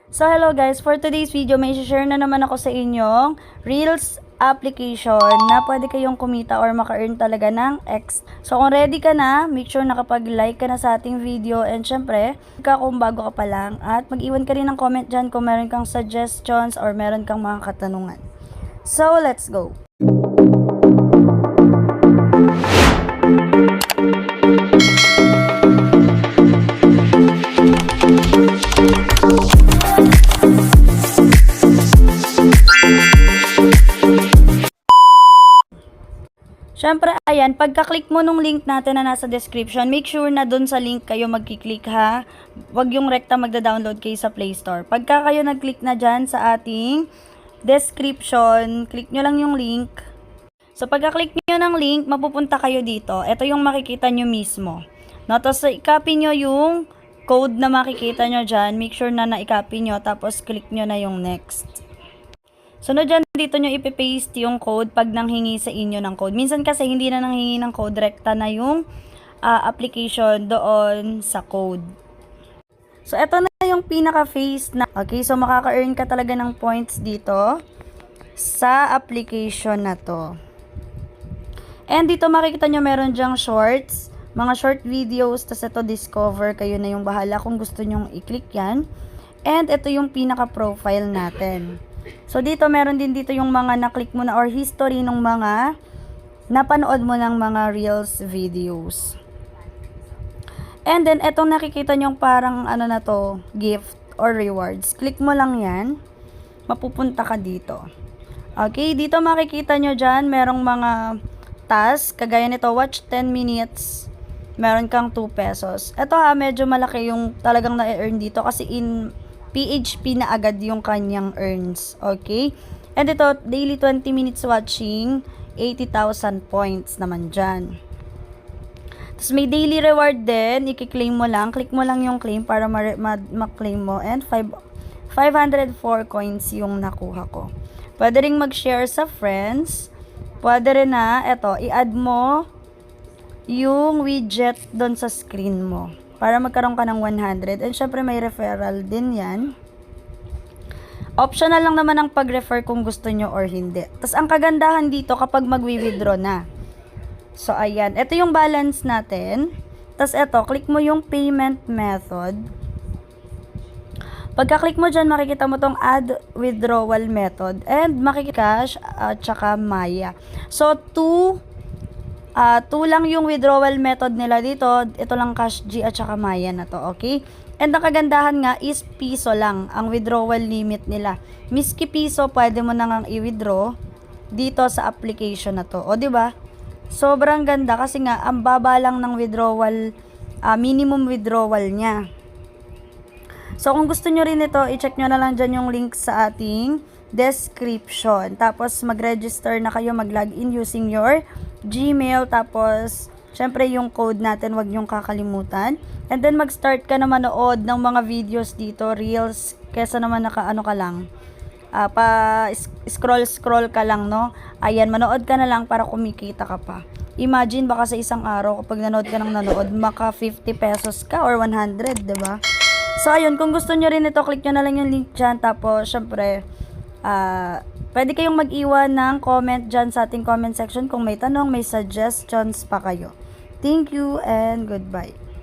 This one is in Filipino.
So hello guys, for today's video may share na naman ako sa inyong Reels application na pwede kayong kumita or maka-earn talaga ng X. So kung ready ka na, make sure nakapag-like ka na sa ating video, and syempre, kung bago ka pa lang, at mag-iwan ka rin ng comment dyan kung meron kang suggestions or meron kang mga katanungan. So let's go! Syempre, ayan, pagka-click mo nung link natin na nasa description, make sure na dun sa link kayo magkiklik ha. Huwag yung rekta magda-download kayo sa Play Store. Pagka kayo nag-click na dyan sa ating description, click nyo lang yung link. So, pagka-click nyo ng link, mapupunta kayo dito. Ito yung makikita nyo mismo. No, tapos, i-copy nyo yung code na makikita nyo dyan. Make sure na na-copy nyo, tapos click nyo na yung next. Sunod dyan, dito nyo ipipaste yung code pag nanghingi sa inyo ng code. Minsan kasi hindi na nanghingi ng code, rekta na yung application doon sa code. So, eto na yung pinaka-phase na. Okay, so makaka-earn ka talaga ng points dito sa application na to. And dito makikita nyo meron dyang shorts, mga short videos, tas ito discover, kayo na yung bahala kung gusto nyong i-click yan. And ito yung pinaka-profile natin. So, dito, meron din dito yung mga na-click mo na or history ng mga napanood mo ng mga Reels videos. And then, etong nakikita nyo parang ano na to, gift or rewards. Click mo lang yan, mapupunta ka dito. Okay, dito makikita nyo dyan, merong mga task, kagaya nito, watch 10 minutes, meron kang 2 pesos. Ito ha, medyo malaki yung talagang na-earn dito kasi in PHP na agad yung kanyang earns. Okay? And ito, daily 20 minutes watching, 80,000 points naman dyan. Tapos may daily reward din, i-claim mo lang. Click mo lang yung claim para ma-claim mo. And 504 coins yung nakuha ko. Pwede rin mag-share sa friends. Pwede rin na, eto, i-add mo yung widget doon sa screen mo para magkaroon ka ng 100. And syempre may referral din yan. Optional lang naman ang pag-refer kung gusto nyo or hindi. Tapos ang kagandahan dito kapag mag-withdraw na. So ayan, ito yung balance natin. Tapos ito, click mo yung payment method. Pagka-click mo dyan, makikita mo tong add withdrawal method. And makikita cash at saka Maya. So 2 lang yung withdrawal method nila dito. Ito lang Cash G at saka Maya na to, okay? And ang kagandahan nga is piso lang ang withdrawal limit nila. Miski piso, pwede mo nang i-withdraw dito sa application na to. O, diba? Sobrang ganda kasi nga, ang baba lang ng withdrawal, minimum withdrawal niya. So, kung gusto nyo rin ito, i-check nyo na lang dyan yung link sa ating description. Tapos, mag-register na kayo, mag-login using your Gmail. Tapos, syempre yung code natin, wag nyong kakalimutan. And then, mag-start ka na manood ng mga videos dito, Reels, kesa naman naka-ano ka lang. Scroll ka lang, no? Ayan, manood ka na lang para kumikita ka pa. Imagine, baka sa isang araw, kapag nanood ka ng nanood, maka 50 pesos ka or 100, diba? So, ayun, kung gusto nyo rin ito, click nyo na lang yung link dyan. Tapos, syempre, pwede kayong mag-iwan ng comment dyan sa ating comment section kung may tanong, may suggestions pa kayo. Thank you and goodbye.